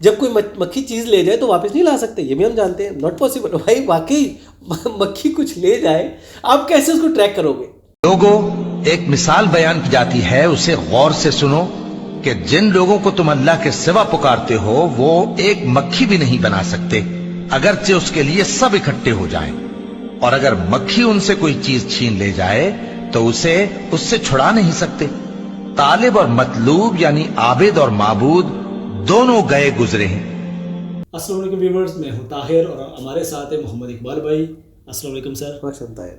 جب کوئی مکھی چیز لے جائے تو واپس نہیں لا سکتے, یہ بھی ہم جانتے ہیں, ناٹ پاسبل. بھائی واقعی مکھی کچھ لے جائے, آپ کیسے اس کو ٹریک کرو گے؟ لوگوں, ایک مثال بیان کی جاتی ہے, اسے غور سے سنو کہ جن لوگوں کو تم اللہ کے سوا پکارتے ہو وہ ایک مکھی بھی نہیں بنا سکتے اگرچہ اس کے لیے سب اکٹھے ہو جائیں, اور اگر مکھی ان سے کوئی چیز چھین لے جائے تو اسے اس سے چھڑا نہیں سکتے. طالب اور مطلوب یعنی عابد اور معبود دونوں گئے گزرے ہیں. السلام علیکم ویورز, میں ہوں طاہر اور ہمارے ساتھ ہے محمد اقبال بھائی. السلام علیکم sir.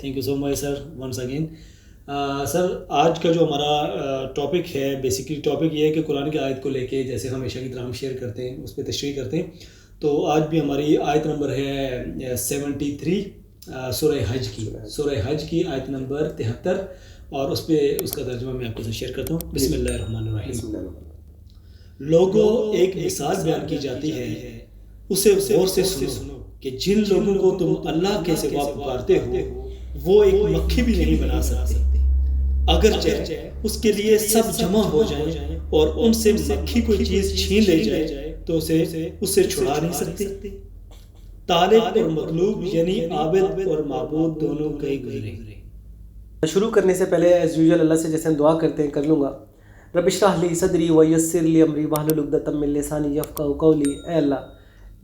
Thank you so much sir once again. Sir آج کا جو ہمارا ٹاپک ہے, بیسیکلی ٹاپک یہ ہے کہ قرآن کی آیت کو لے کے جیسے ہمیشہ کی طرح ہم شیئر کرتے ہیں, اس پہ تشریح کرتے ہیں. تو آج بھی ہماری آیت نمبر ہے 73 سورہ حج کی آیت نمبر 73, اور اس پہ اس کا ترجمہ میں آپ کو شیئر کرتا ہوں. بسم اللہ الرحمن الرحیم. لوگوں, ایک مثال بیان کی جاتی ہے, اسے غور سے سنو کہ جن لوگوں کو تم اللہ کے سوا پکارتے ہو وہ ایک مکھی بھی نہیں بنا سکتے اگرچہ اس کے لیے سب جمع ہو جائیں, اور ان سے مکھی کوئی چیز چھین لے جائے تو اسے چھڑا نہیں سکتے. طالب اور مطلوب یعنی عابد اور معبود دونوں گئے گزرے. شروع کرنے سے پہلے ایز یوزول اللہ سے جیسے ہم دعا کرتے ہیں کر لوں گا. رب اشرح لی صدری ویسر لی امری واحلل عقدۃ من لسانی یفقہوا قولی. اے اللہ,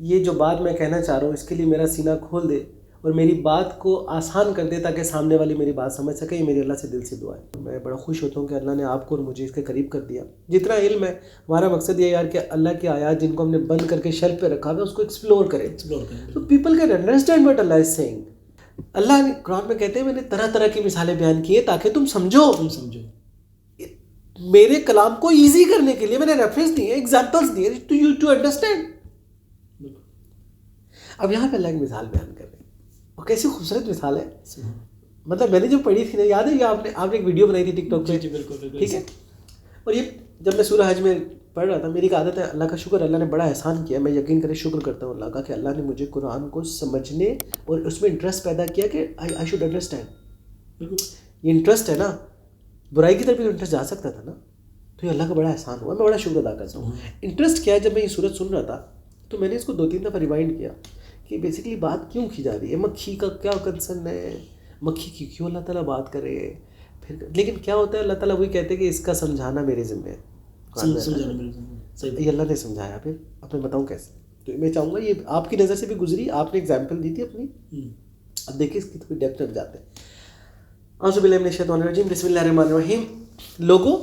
یہ جو بات میں کہنا چاہ رہا ہوں اس کے لیے میرا سینہ کھول دے اور میری بات کو آسان کر دے تاکہ سامنے والی میری بات سمجھ سکے. یہ میرے اللہ سے دل سے دعا ہے. میں بڑا خوش ہوتا ہوں کہ اللہ نے آپ کو اور مجھے اس کے قریب کر دیا. جتنا علم ہے ہمارا مقصد یہ یار کہ اللہ کی آیات جن کو ہم نے بند کر کے شیلف پہ رکھا ہے اس کو ایکسپلور کریں تو people can understand what Allah is saying. Allah نے قرآن میں کہتے ہیں میں نے طرح طرح کی مثالیں بیان کی ہیں تاکہ تم سمجھو. میرے کلام کو ایزی کرنے کے لیے میں نے ریفرنس دیے, ایگزامپلس دیے ٹو یو ٹو انڈرسٹینڈ. اب یہاں پہ اللہ کی مثال بیان کر رہے ہیں, اور کیسی خوبصورت مثال ہے. مطلب میں نے جو پڑھی تھی نا, یاد ہے کہ آپ نے ایک ویڈیو بنائی تھی ٹک ٹاک پہ, ٹھیک ہے, اور یہ جب میں سورہ حج میں پڑھ رہا تھا, میری ایک عادت ہے, اللہ کا شکر, اللہ نے بڑا احسان کیا, میں یقین کرے شکر کرتا ہوں اللہ کا کہ اللہ نے مجھے قرآن کو سمجھنے اور اس میں انٹرسٹ پیدا کیا کہ آئی شوڈ انڈرسٹینڈ. یہ انٹرسٹ ہے نا, برائی کی طرف بھی انٹرسٹ جا سکتا تھا نا, تو یہ اللہ کا بڑا احسان ہوا, میں بڑا شکر ادا کرتا ہوں. انٹرسٹ کیا ہے, جب میں یہ سورت سن رہا تھا تو میں نے اس کو 2-3 دفعہ ریوائنڈ کیا کہ بیسکلی بات کیوں کی جا رہی ہے, مکھی کا کیا کنسرن ہے, مکھی کی کیوں اللہ تعالیٰ بات کرے پھر. لیکن کیا ہوتا ہے, اللہ تعالیٰ وہی کہتے ہیں کہ اس کا سمجھانا میرے ذمہ ہے, یہ اللہ نے سمجھایا, پھر اب میں بتاؤں کیسے. تو میں چاہوں گا یہ آپ کی نظر سے بھی گزری, آپ نے ایگزامپل دی تھی اپنی, اب دیکھیں اس کی تھوڑی ڈیپتھ میں جاتے ہیں. اعوذ باللہ من الشیطان الرجیم, بسم اللہ الرحمن الرحیم. لوگوں,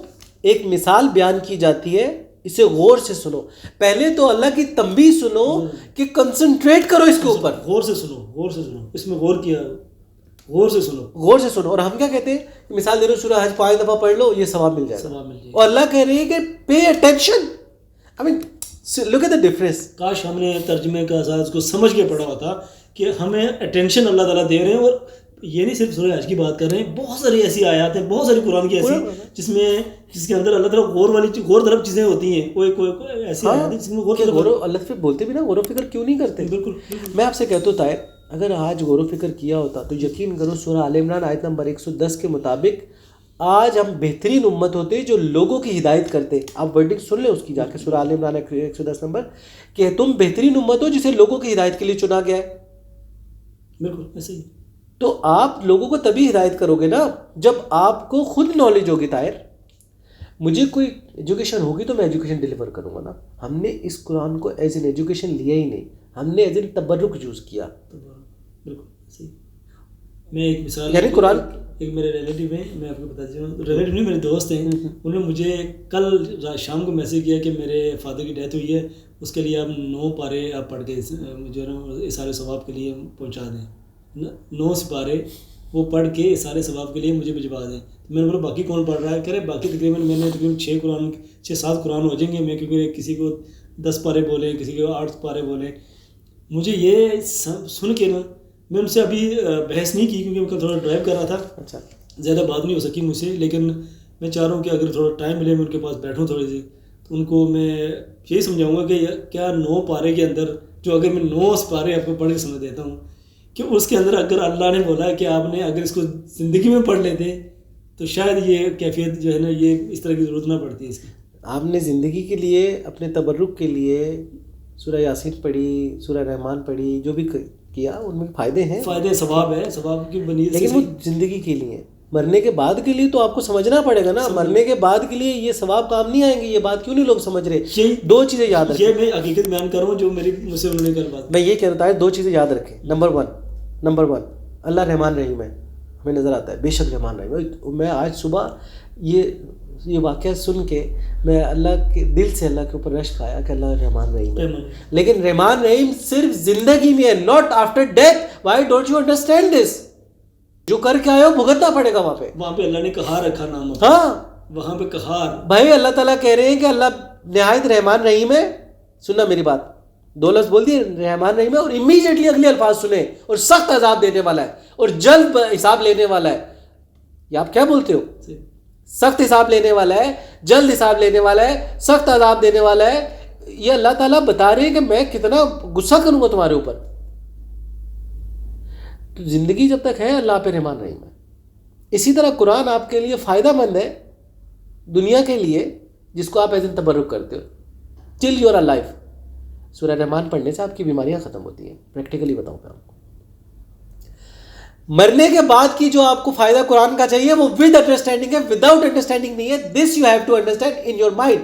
ایک مثال بیان کی جاتی ہے, اسے غور سے سنو. پہلے تو اللہ کی تنبیہ سنو کہ کنسنٹریٹ کرو اس کے اوپر, غور سے سنو, اس میں غور کیا, غور سے سنو. اور ہم کیا کہتے ہیں, مثال دے رہے سورہ حج 5 دفعہ پڑھ لو, یہ ثواب مل جائے گا. اور اللہ کہہ رہے ہیں کہ pay attention. I mean look at the difference. کاش ہم نے ترجمے کا احساس کو سمجھ کے پڑھا ہوتا کہ ہمیں اٹینشن اللہ تعالیٰ دے رہے ہیں. اور یہ نہیں صرف سورہ حج کی بات کر رہے ہیں, بہت ساری ایسی آیات ہیں, بہت ساری قرآن کی ایسی جس کے اندر اللہ تعالیٰ غور طلب چیزیں ہوتی ہیں. کوئی ایسی آیات ہیں جس میں اللہ پھر بولتے بھی نا غور و فکر کیوں نہیں کرتے. بالکل. میں آپ سے کہتا ہوں طاہر, اگر آج غور و فکر کیا ہوتا تو یقین کرو سورہ آل عمران آیت نمبر 110 کے مطابق آج ہم بہترین امت ہوتے جو لوگوں کی ہدایت کرتے. آپ ورڈنگ سن لیں اس کی جا کے, سورہ آل عمران 110 نمبر, کہ تم بہترین امت ہو جسے لوگوں کی ہدایت کے لیے چنا گیا ہے. بالکل ایسے ہی. تو آپ لوگوں کو تبھی ہدایت کرو گے نا جب آپ کو خود نالج ہوگی. طاہر, مجھے کوئی ایجوکیشن ہوگی تو میں ایجوکیشن ڈیلیور کروں گا نا. ہم نے اس قرآن کو ایز این ایجوکیشن لیا ہی نہیں, ہم نے ایز این تبرک یوز کیا. بالکل صحیح. میں ایک مثال, یعنی قرآن, ایک میرے ریلیٹیو ہیں, میں آپ کو بتا دیتا ہوں, ریلیٹیو نہیں میرے دوست ہیں, انہوں نے مجھے کل شام کو میسیج کیا کہ میرے فادر کی ڈیتھ ہوئی ہے, اس کے لیے آپ 9 پارے آپ پڑھ کے جو ہے نا سارے ثواب کے لیے پہنچا دیں. 9 سپارے وہ پڑھ کے سارے ثواب کے لیے مجھے بھجوا دیں. میں نے بولا باقی کون پڑھ رہا ہے, کہہ رہے باقی تقریباً میں نے 6-7 قرآن ہو جائیں گے. میں کیونکہ کسی کو 10 پارے بولیں, کسی کو 8 پارے بولیں. مجھے یہ سن کے نا, میں ان سے ابھی بحث نہیں کی کیونکہ میں تھوڑا ڈرائیو کر رہا تھا. اچھا, زیادہ بات نہیں ہو سکی مجھ سے, لیکن میں چاہ رہا ہوں کہ اگر تھوڑا ٹائم ملے میں ان کے پاس بیٹھوں تھوڑی سی, تو ان کو میں یہی سمجھاؤں گا کہ کیا 9 پارے کے اندر, جو اگر میں 9 سپارے آپ کو پڑھ کے سمجھ دیتا ہوں, کہ اس کے اندر اگر اللہ نے بولا کہ آپ نے اگر اس کو زندگی میں پڑھ لیتے تو شاید یہ کیفیت جو ہے نا یہ اس طرح کی ضرورت نہ پڑتی ہے اس کی. آپ نے زندگی کے لیے, اپنے تبرک کے لیے سورہ یاسین پڑھی, سورہ رحمان پڑھی, جو بھی کیا ان میں فائدے ہیں, فائدے ثواب ہے, ثواب کی بنی, لیکن وہ زندگی کے لیے. مرنے کے بعد کے لیے تو آپ کو سمجھنا پڑے گا نا, مرنے کے بعد کے لیے یہ ثواب کام نہیں آئیں گے. یہ بات کیوں نہیں لوگ سمجھ رہے؟ دو چیزیں یاد رکھیں. یہ میں حقیقت بیان کر رہا ہوں جو میری مجھ سے انہوں نے کر بات. میں یہ کہہ رہا ہے دو چیزیں یاد رکھیں. نمبر ون اللہ رحمان رحیم ہے, ہمیں نظر آتا ہے, بے شک رحمان رحیم ہے. میں آج صبح یہ واقعہ سن کے میں اللہ کے دل سے اللہ کے اوپر رشک آیا کہ اللہ رحمان رحیم ہے. لیکن رحمان رحیم صرف زندگی میں ہے, not after death. Why don't you understand this? جو کر کے آئے ہو بھگتنا پڑے گا وہاں پہ اللہ نے قہار رکھا نام. ہاں وہاں پہ قہار. بھائی اللہ تعالیٰ کہہ رہے ہیں کہ اللہ نہایت رحمان رحیم ہے. سننا میری بات, دو لفظ بول دیے رحمان رحیم ہے, اور امیڈیٹلی اگلے الفاظ سنیں, اور سخت عذاب دینے والا ہے, اور جلد حساب لینے والا ہے. یہ آپ کیا بولتے ہو؟ سخت حساب لینے والا ہے, جلد حساب لینے والا ہے, سخت عذاب دینے والا ہے. یہ اللہ تعالیٰ بتا رہے ہیں کہ میں کتنا غصہ کروں گا تمہارے اوپر. تو زندگی جب تک ہے اللہ پہ رحمان رحیم ہے. اسی طرح قرآن آپ کے لیے فائدہ مند ہے دنیا کے لیے, جس کو آپ ایز ان تبرک کرتے ہو. ٹل یور لائف سورہ رحمان پڑھنے سے آپ کی بیماریاں ختم ہوتی ہیں. پریکٹیکلی بتاؤں گا آپ کو. مرنے کے بعد کی جو آپ کو فائدہ قرآن کا چاہیے وہ ود انڈرسٹینڈنگ ہے, وداؤٹ انڈرسٹینڈنگ نہیں ہے. This you have to understand in your mind.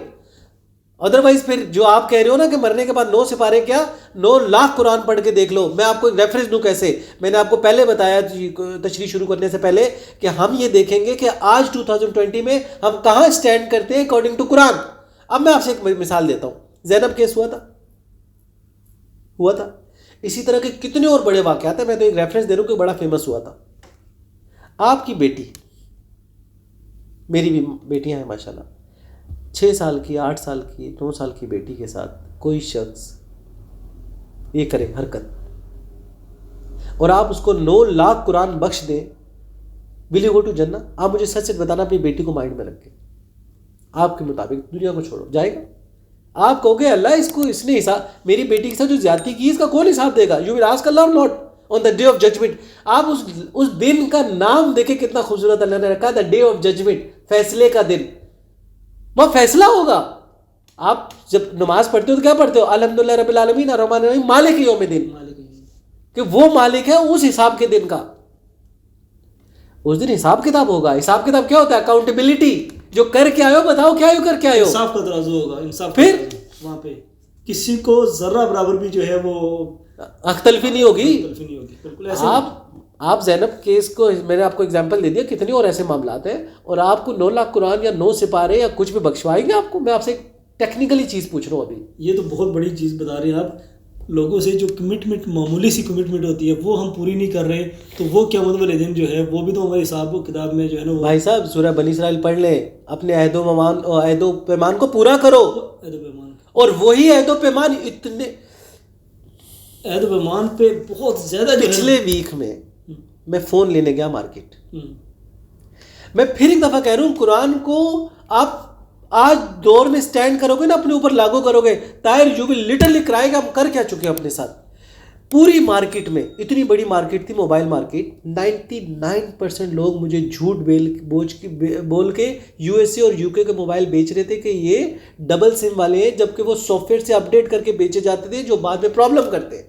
Otherwise پھر جو آپ کہہ رہے ہو نا کہ مرنے کے بعد 9 سپارے کیا 9 لاکھ قرآن پڑھ کے دیکھ لو. میں آپ کو ایک ریفرنس دوں کیسے. میں نے آپ کو پہلے بتایا تشریح شروع کرنے سے پہلے کہ ہم یہ دیکھیں گے کہ آج 2020 میں ہم کہاں اسٹینڈ کرتے ہیں اکارڈنگ ٹو قرآن. اب میں آپ سے ایک مثال دیتا ہوں. زینب کیس ہوا تھا. اسی طرح کے کتنے اور بڑے واقعات ہیں. میں تو ایک ریفرنس دے رہا ہوں کہ بڑا فیمس ہوا تھا. آپ کی بیٹی, میری بھی بیٹیاں ہیں ماشاءاللہ, 6 سال کی, 8 سال کی, 9 سال کی بیٹی کے ساتھ کوئی شخص یہ کرے حرکت, اور آپ اس کو 9 لاکھ قرآن بخش دیں, ول یو گو ٹو جنہ؟ آپ مجھے سچ سچ بتانا, اپنی بیٹی کو مائنڈ میں رکھ کے آپ کے مطابق دنیا کو چھوڑو, جائے گا؟ آپ کہو گے اللہ اس نے حساب, میری بیٹی کے ساتھ جو زیادتی کی اس کا کون حساب دے گا؟ You will ask Allah not on the day of judgement. آپ اس دن کا نام دیکھیں کتنا خوبصورت اللہ نے رکھا, دا ڈے آف ججمنٹ, فیصلے کا دن. وہ فیصلہ ہوگا. آپ جب نماز پڑھتے ہو تو کیا پڑھتے ہو؟ الحمدللہ رب العالمین الرحمن الرحیم مالک یوم الدین, کہ وہ مالک ہے اس حساب کے دن کا. اس دن حساب کتاب ہوگا. حساب کتاب کیا ہوتا ہے؟ اکاؤنٹیبلٹی. جو کر کے آئے ہو بتاؤ کیا کر کے آئے ہو. انصاف کا ترازو ہوگا. انصاف پھر وہاں پہ کسی کو ذرہ برابر بھی جو ہے وہ اختلفی نہیں ہوگی. آپ زینب کیس کو میں نے آپ کو اگزامپل دے دیا, کتنے اور ایسے معاملات ہیں, اور آپ کو 9 لاکھ قرآن یا 9 سپارے یا کچھ بھی بخشوائیں گے آپ کو؟ میں آپ سے ٹیکنیکلی چیز پوچھ رہا ہوں ابھی. یہ تو بہت بڑی چیز بتا رہے ہیں آپ. لوگوں سے جو کمٹمنٹ, معمولی سی کمٹمنٹ ہوتی ہے وہ ہم پوری نہیں کر رہے, تو وہ قیامت والے دن جو ہے وہ بھی تو ہمارے حساب و کتاب میں جو ہے نا. بھائی صاحب سورہ بنی اسرائیل پڑھ لیں, اپنے عہد و پیمان کو پورا کرو. اور وہی عہد و پیمان اتنے عہد و پیمان پہ بہت زیادہ. پچھلے ویک میں فون لینے گیا مارکیٹ. میں پھر ایک دفعہ کہہ رہا ہوں, قرآن کو آپ آج دور میں سٹینڈ کرو گے نا, اپنے اوپر لاگو کرو گے, طاہر یو ول لٹرلی کرائے گا. ہم کر کیا چکے ہیں اپنے ساتھ. پوری مارکیٹ میں, اتنی بڑی مارکیٹ تھی موبائل مارکیٹ, 99% لوگ مجھے جھوٹ بول کے یو ایس اے اور یو کے موبائل بیچ رہے تھے کہ یہ ڈبل سم والے ہیں, جبکہ وہ سافٹ ویئر سے اپڈیٹ کر کے بیچے جاتے تھے جو بعد میں پرابلم کرتے ہیں.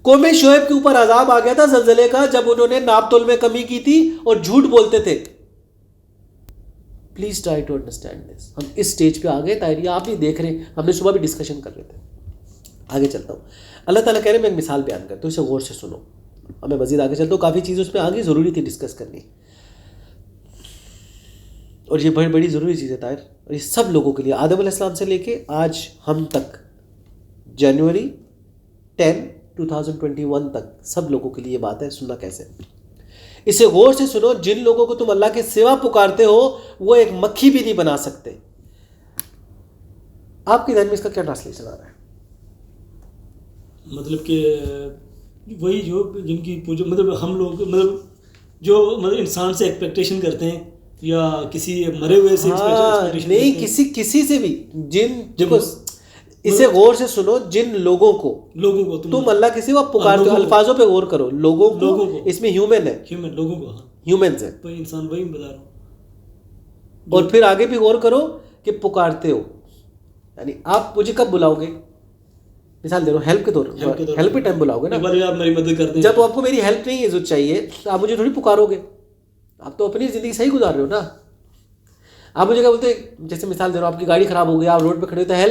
قوم شعیب کے اوپر عذاب آ گیا تھا زلزلے کا, جب انہوں نے ناپ تول میں کمی کی تھی اور جھوٹ بولتے تھے. Please try to understand this. ہم اس سٹیج پہ آ گئے. طاہر آپ بھی دیکھ رہے ہیں, ہم نے صبح بھی ڈسکشن کر رہے تھے. آگے چلتا ہوں. اللہ تعالیٰ کہہ رہے ہیں میں ایک مثال بیان کرتا ہوں, اسے غور سے سنو. اب میں مزید آگے چلتا ہوں, کافی چیزیں اس میں آگے ضروری تھی ڈسکس کرنی, اور یہ بڑی بڑی ضروری چیز ہے طاہر, اور یہ سب لوگوں کے لیے, آدم علیہ السلام سے لے کے آج ہم تک, جنوری 10 2021 تک سب لوگوں کے لیے یہ بات ہے. سننا کیسے, اسے غور سے سنو. جن لوگوں کو تم اللہ کے سوا پکارتے ہو وہ ایک مکھی بھی نہیں بنا سکتے. آپ کے ذہن میں اس کا کیا ٹرانسلیشن آ رہا ہے؟ مطلب کہ وہی جو جن کی مطلب ہم لوگ جو انسان سے ایکسپیکٹیشن کرتے ہیں, یا کسی مرے ہوئے سے نہیں, کسی سے بھی. اسے غور سے سنو. جن لوگوں کو تم اللہ کے سوا پکارتے ہو, الفاظوں پہ غور کرو. لوگوں کو اس میں ہیومن ہے, لوگوں کو ہیومنز ہیں, انسان وہی بتا رہا ہوں. اور پھر آگے بھی غور کرو کہ پکارتے ہو. یعنی آپ مجھے کب بلاؤ گے؟ مثال دے رہا ہوں، ہیلپ کے طور ہیلپ کے ٹائم بلاؤ گے نا. آپ میری مدد کرتے ہیں. جب آپ کو میری ہیلپ نہیں ضرورت چاہیے تو آپ مجھے تھوڑی پکارو گے. آپ تو اپنی زندگی صحیح گزار رہے ہو نا. آپ مجھے کیا بولتے ہیں، جیسے مثال دے رہا ہوں، آپ کی گاڑی خراب ہو گئی، آپ روڈ پہ کھڑے ہوتے ہیں،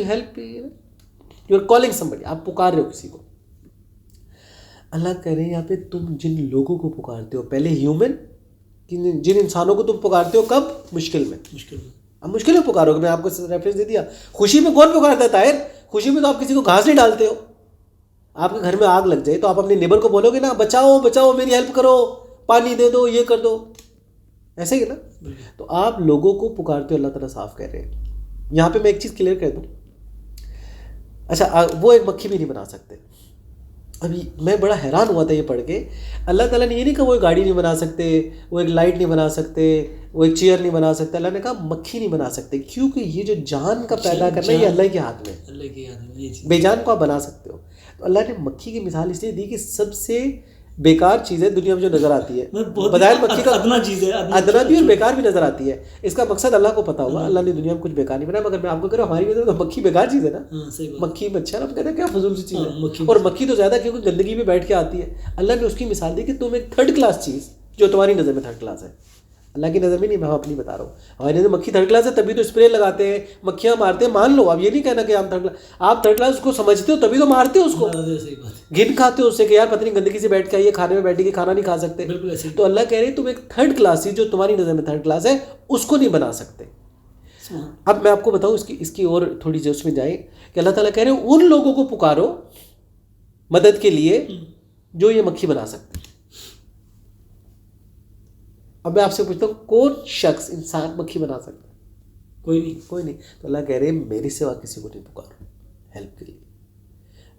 help you are calling somebody, آپ پکار رہے ہو کسی کو. اللہ کہہ رہے ہیں یہاں پہ تم جن لوگوں کو پکارتے ہو، پہلے ہیومن، جن انسانوں کو تم پکارتے ہو کب؟ مشکل میں. اب مشکل میں پکارو گے. میں آپ کو ریفرنس دے دیا. خوشی میں کون پکارتا ہے طاہر؟ خوشی میں تو آپ کسی کو گھاس نہیں ڈالتے ہو. آپ کے گھر میں آگ لگ جائے تو آپ اپنے نیبر کو بولو گے نا بچاؤ بچاؤ میری ہیلپ کرو، پانی دے دو، یہ کر دو، ایسے ہی نا. تو آپ لوگوں کو پکارتے ہو، اللہ تعالیٰ صاف کہہ رہے ہیں. یہاں پہ میں ایک چیز کلیئر کر دوں. اچھا وہ ایک مکھی بھی نہیں بنا سکتے. ابھی میں بڑا حیران ہوا تھا یہ پڑھ کے. اللہ تعالیٰ نے یہ نہیں کہا وہ ایک گاڑی نہیں بنا سکتے، وہ ایک لائٹ نہیں بنا سکتے، وہ ایک چیئر نہیں بنا سکتے. اللہ نے کہا مکھی نہیں بنا سکتے، کیونکہ یہ جو جان کا پیدا کرنا یہ اللہ کے ہاتھ میں. بے جان کو آپ بنا سکتے ہو. تو اللہ نے مکھی کی مثال اس لیے دی کہ سب سے بیکار چیز ہے دنیا میں جو نظر آتی ہے. بظاہر مکھی کا ادنا چیز ہے، ادنا بھی اور بیکار بھی نظر آتی ہے. اس کا مقصد اللہ کو پتا ہوگا. اللہ نے دنیا میں کچھ بیکار نہیں بنایا. مگر میں آپ کو کہہ رہا ہوں ہماری وجہ تو مکھی بیکار چیز ہے نا. مکھی مچھر آپ کہتے ہیں کیا فضول سی چیز ہے. اور مکھی تو زیادہ کیونکہ گندگی میں بیٹھ کے آتی ہے. اللہ نے اس کی مثال دی کہ تم ایک تھرڈ کلاس چیز جو تمہاری نظر میں تھرڈ کلاس ہے، اللہ کی نظر میں نہیں، میں اپنی بتا رہا ہوں. ہماری نظر مکھی تھرڈ کلاس ہے تبھی تو اسپرے لگاتے ہیں، مکھیاں مارتے ہیں. مان لو آپ یہ نہیں کہنا کہ ہم تھرڈ کلاس، آپ تھرڈ کلاس اس کو سمجھتے ہو تبھی تو مارتے ہو اس کو، گن کھاتے ہو اس سے کہ یار پتہ نہیں گندگی سے بیٹھ کے آئیے، کھانے میں بیٹھے کہ کھانا نہیں کھا سکتے. تو اللہ کہہ رہے ہیں تم ایک تھرڈ کلاس ہی جو تمہاری نظر میں تھرڈ کلاس ہے اس کو نہیں بنا سکتے. اب میں آپ کو بتاؤں اس کی اور تھوڑی سی اس میں جائیں کہ اللہ تعالیٰ کہہ رہے ہیں ان لوگوں کو پکارو مدد کے لیے جو یہ مکھی بنا سکتے. اب میں آپ سے پوچھتا ہوں کون شخص انسان مکھی بنا سکتا ہے؟ کوئی نہیں. تو اللہ کہہ رہے ہیں میری سوا کسی کو نہیں پکارو ہیلپ کے لیے.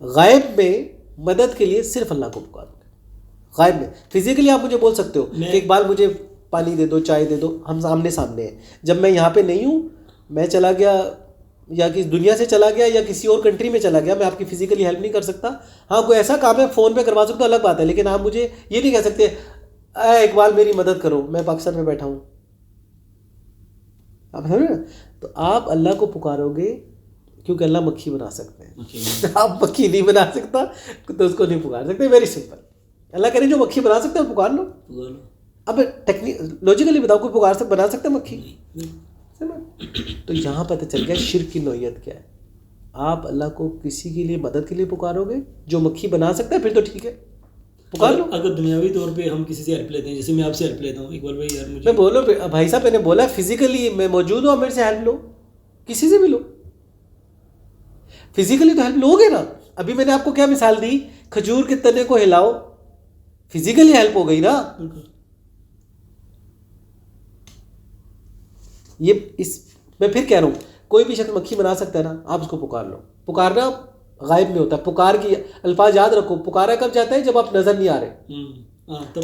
غائب میں مدد کے لیے صرف اللہ کو پکارو. غائب میں فزیکلی آپ مجھے بول سکتے ہو کہ ایک بار مجھے پانی دے دو، چائے دے دو، ہم آمنے سامنے ہیں. جب میں یہاں پہ نہیں ہوں، میں چلا گیا یا کسی دنیا سے چلا گیا یا کسی اور کنٹری میں چلا گیا، میں آپ کی فزیکلی ہیلپ نہیں کر سکتا. ہاں کوئی ایسا کام ہے فون پہ کروا سکتا ہوں، الگ بات ہے. لیکن آپ مجھے یہ نہیں کہہ سکتے اقبال میری مدد کرو، میں پاکستان میں بیٹھا ہوں. آپ سمجھ رہے ہیں؟ تو آپ اللہ کو پکارو گے کیونکہ اللہ مکھی بنا سکتے ہیں. آپ مکھی نہیں بنا سکتا تو اس کو نہیں پکار سکتے. Very simple. اللہ کہہ رہے جو مکھی بنا سکتے ہیں پکار لو. اب لوجیکلی بتاؤ کوئی بنا سکتا ہے مکھی؟ تو یہاں پتہ چل گیا شرک کی نوعیت کیا ہے. آپ اللہ کو کسی کے لیے مدد کے لیے پکارو گے جو مکھی بنا سکتا ہے پھر تو ٹھیک ہے پکار لو. اگر دنیاوی طور پہ ہم کسی سے ہیلپ لیتے ہیں، جیسے میں آپ سے ہیلپ لیتا ہوں، اقبال بھائی یار مجھے میں بولو بھائی صاحب میں نے بولا فزیکلی میں موجود ہوں، آپ میرے سے ہیلپ لو، کسی سے بھی لو. فزیکلی تو ہیلپ لو گے نا. ابھی میں نے آپ کو کیا مثال دی، کھجور کے تنے کو ہلاؤ، فزیکلی ہیلپ ہو گئی نا. میں پھر کہہ رہا ہوں کوئی بھی شخص مکھی بنا سکتا ہے نا. آپ اس کو پکار لو. پکارنا غائب میں ہوتا ہے. پکار کی الفاظ یاد رکھو. پکارا کب جاتا ہے؟ جب آپ نظر نہیں آ رہے. تب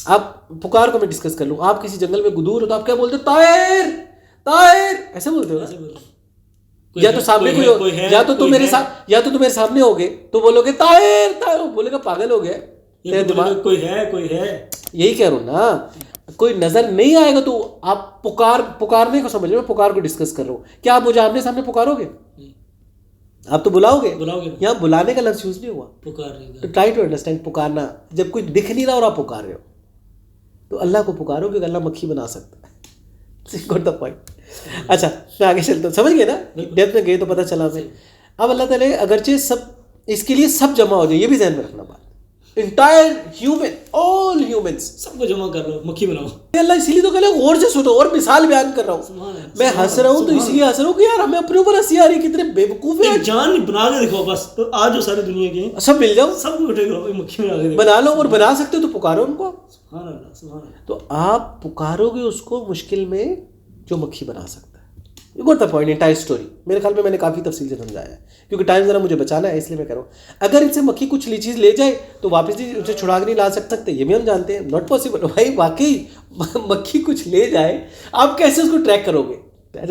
آپ پکار کو میں ڈسکس کر لوں. آپ کسی جنگل میں گدور ہو تو آپ کیا بولتے ہو؟ طائر طائر ایسے بولتے ہو. یا تو سامنے کوئی یا تو تم میرے سامنے ہوگے تو بولو گے طائر طائر، بولے گا پاگل ہو گیا دماغ. کوئی ہے یہی کہہ رہا ہوں نا. کوئی نظر نہیں آئے گا تو آپ پکارنے کو سمجھ رہے ہو، پکار کو ڈسکس کر رہا ہوں. کیا آپ مجھے آمنے سامنے پکارو گے؟ آپ تو بلاؤ گے. یہاں بلانے کا لفظ یوز نہیں ہوا. تو ٹرائی ٹو انڈرسٹینڈ. پکارنا جب کوئی دکھ نہیں رہا اور آپ پکار رہے ہو تو اللہ کو پکارو کہ اللہ مکھی بنا سکتا ہے. گوٹ دا پوائنٹ. اچھا میں آگے چلتا ہوں. سمجھ گئے نا؟ ڈیپتھ میں گئے تو پتہ چلا ہمیں. اب اللہ تعالیٰ اگرچہ سب اس کے لیے سب جمع ہو جائے، یہ بھی ذہن میں رکھنا بات. انٹائر ہیومن، آل ہیومنس سب کو جمع کر لو، مکھی بناؤ. اللہ اسی لیے تو کہہ رہا ہوں غور سے سنو اور مثال بیان کر رہا ہوں. میں ہنس رہا ہوں تو اس لیے ہنس رہا ہوں کہ یار ہمیں اپنے اوپر ہنسی آ رہی ہے. کتنے بے وقوف ہیں. جان بنا کے دکھاؤ بس، تو آج جو ساری دنیا کے سب مل جاؤ، سب کو اٹھے کرو، مکھی بنا لو. اور بنا سکتے ہو تو پکارو ان کو. سبحان اللہ سبحان اللہ. تو آپ پکارو گے اس کو مشکل میں جو مکھی بنا سکتا ہے. یہ گوٹ دا پوائنٹ. انٹائر اسٹوری میرے خیال میں نے کافی تفصیل سے سمجھایا ہے کیونکہ ٹائم ذرا مجھے بچانا ہے، اس لیے میں کہہ رہا ہوں. اگر ان سے مکھی کچھ چیز لے جائے تو واپس ان سے چھڑا کے نہیں لا سکتے، یہ بھی ہم جانتے ہیں. Not possible. بھائی واقعی مکھی کچھ لے جائے آپ کیسے اس کو ٹریک کرو گے؟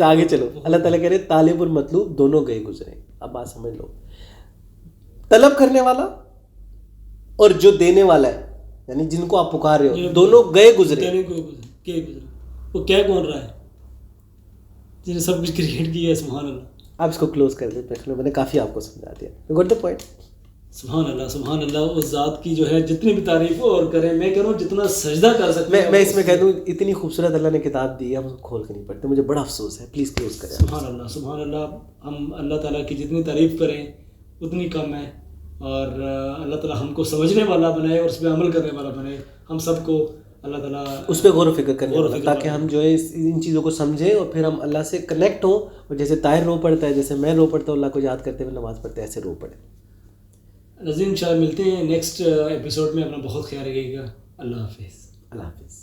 آگے چلو. اللہ تعالیٰ کہہ رہے طالب اور مطلوب دونوں گئے گزرے. اب بات سمجھ لو. طلب کرنے والا اور جو دینے والا ہے، یعنی جن کو آپ پکار رہے ہو، دونوں گئے گزرے. وہ کیا کون رہا ہے جنہیں سب کچھ کریٹ کیا ہے؟ سبحان اللہ. آپ اس کو کلوز کر دیں. میں نے کافی آپ کو سمجھا دیا. گوٹ دا پوائنٹ. سبحان اللہ سبحان اللہ. اس ذات کی جو ہے جتنی بھی تعریف اور کریں, میں کہہ رہا ہوں جتنا سجدہ کر سکتے ہیں. میں اس میں کہہ دوں اتنی خوبصورت اللہ نے کتاب دی ہے, ہم کھول کے نہیں پڑھتے. مجھے بڑا افسوس ہے. پلیز کلوز کریں. سبحان اللہ سبحان اللہ. ہم اللہ تعالیٰ کی جتنی تعریف کریں اتنی کم ہے, اور اللہ تعالیٰ ہم کو سمجھنے والا بنائے اور اس پہ عمل کرنے والا بنائے. ہم سب کو اللہ تعالیٰ اس پہ غور و فکر کرنے والا, تاکہ ہم جو ہے ان چیزوں کو سمجھیں اور پھر ہم اللہ سے کنیکٹ ہوں. اور جیسے طاہر رو پڑتا ہے, جیسے میں رو پڑتا ہوں اللہ کو یاد کرتے ہوئے نماز پڑھتے ہیں, ایسے رو پڑے. ناظرین انشاءاللہ ملتے ہیں نیکسٹ ایپیسوڈ میں. اپنا بہت خیال رکھیے گا. اللہ حافظ. اللہ حافظ.